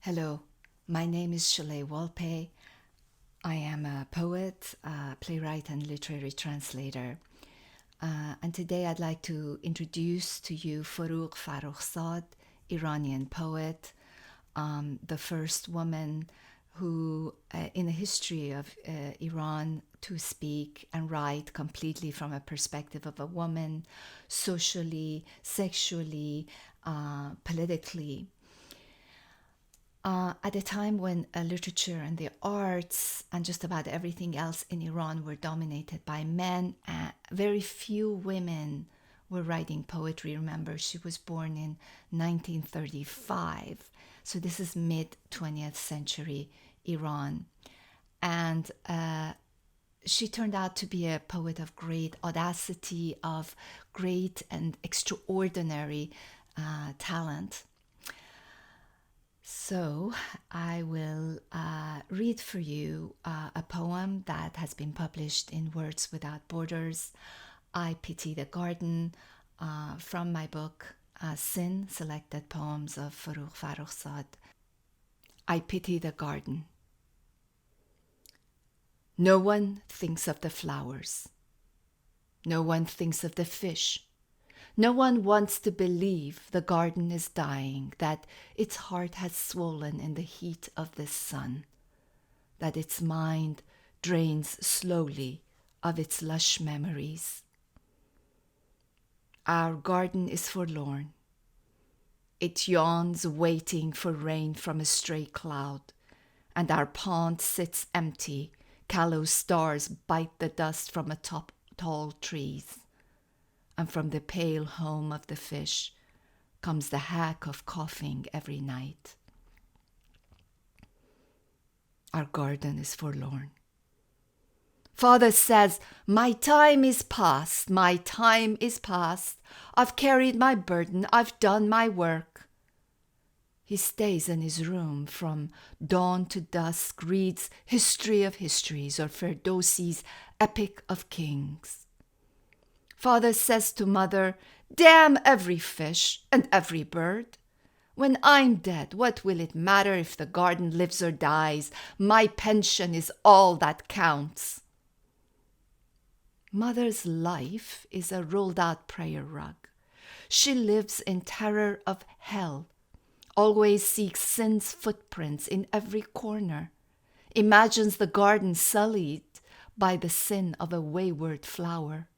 Hello, my name is Sholeh Wolpé. I am a poet, playwright, and literary translator. And today I'd like to introduce to you Forugh Farrokhzad, Iranian poet, the first woman who, in the history of Iran, to speak and write completely from a perspective of a woman, socially, sexually, politically. At a time when literature and the arts and just about everything else in Iran were dominated by men, very few women were writing poetry. Remember, she was born in 1935. So this is mid 20th century Iran. And she turned out to be a poet of great audacity, of great and extraordinary talent. So I will read for you a poem that has been published in Words Without Borders, I Pity the Garden, from my book, Sin, Selected Poems of Forugh Farrokhzad. I Pity the Garden. No one thinks of the flowers. No one thinks of the fish. No one wants to believe the garden is dying, that its heart has swollen in the heat of the sun, that its mind drains slowly of its lush memories. Our garden is forlorn. It yawns waiting for rain from a stray cloud, and our pond sits empty. Callow stars bite the dust from atop tall trees. And from the pale home of the fish comes the hack of coughing every night. Our garden is forlorn. Father says, my time is past, my time is past. I've carried my burden, I've done my work. He stays in his room from dawn to dusk, reads History of Histories or Ferdowsi's Epic of Kings. Father says to mother, damn every fish and every bird. When I'm dead, what will it matter if the garden lives or dies? My pension is all that counts. Mother's life is a rolled out prayer rug. She lives in terror of hell, always seeks sin's footprints in every corner, imagines the garden sullied by the sin of a wayward flower.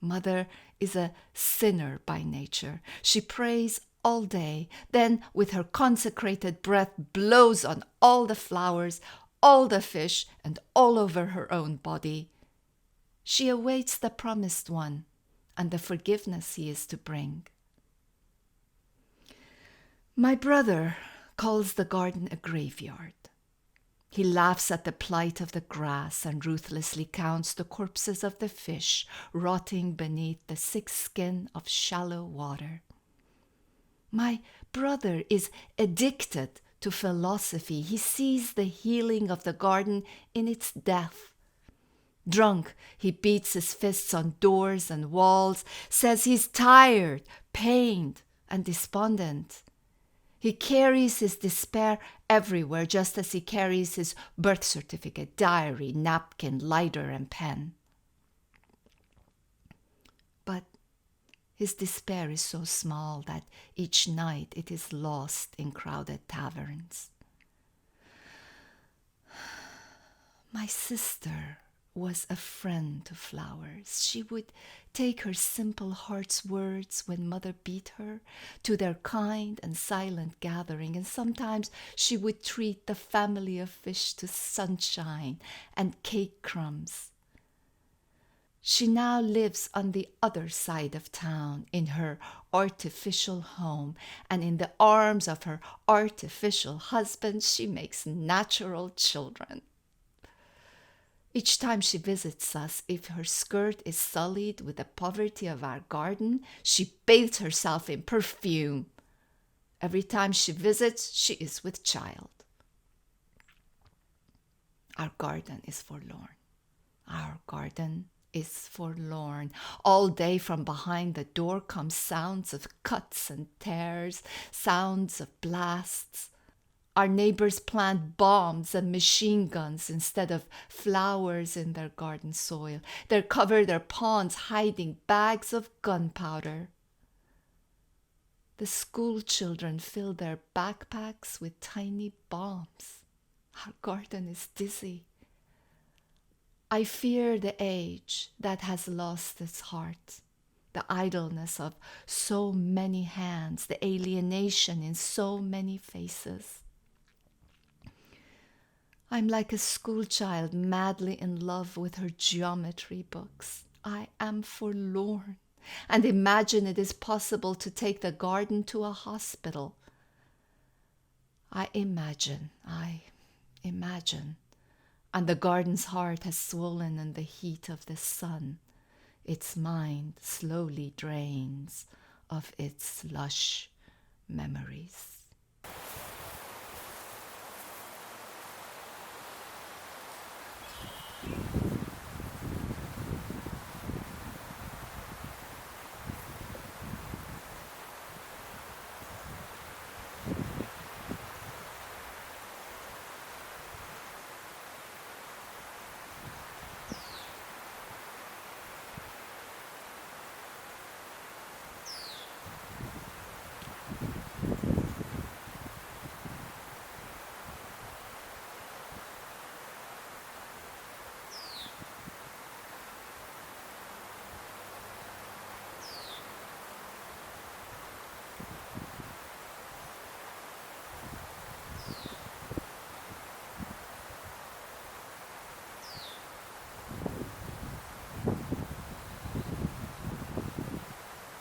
Mother is a sinner by nature. She prays all day, then with her consecrated breath blows on all the flowers, all the fish, and all over her own body. She awaits the promised one and the forgiveness he is to bring. My brother calls the garden a graveyard. He laughs at the plight of the grass and ruthlessly counts the corpses of the fish rotting beneath the thick skin of shallow water. My brother is addicted to philosophy. He sees the healing of the garden in its death. Drunk, he beats his fists on doors and walls, says he's tired, pained, and despondent. He carries his despair everywhere, just as he carries his birth certificate, diary, napkin, lighter, and pen. But his despair is so small that each night it is lost in crowded taverns. My sister was a friend to flowers. She would take her simple heart's words when mother beat her to their kind and silent gathering, and sometimes she would treat the family of fish to sunshine and cake crumbs. She now lives on the other side of town in her artificial home, and in the arms of her artificial husband she makes natural children. Each time she visits us, if her skirt is sullied with the poverty of our garden, she bathes herself in perfume. Every time she visits, she is with child. Our garden is forlorn. Our garden is forlorn. All day from behind the door come sounds of cuts and tears, sounds of blasts. Our neighbors plant bombs and machine guns instead of flowers in their garden soil. They cover their ponds hiding bags of gunpowder. The school children fill their backpacks with tiny bombs. Our garden is dizzy. I fear the age that has lost its heart, the idleness of so many hands, the alienation in so many faces. I'm like a schoolchild madly in love with her geometry books. I am forlorn and imagine it is possible to take the garden to a hospital. I imagine, and the garden's heart has swollen in the heat of the sun. Its mind slowly drains of its lush memories.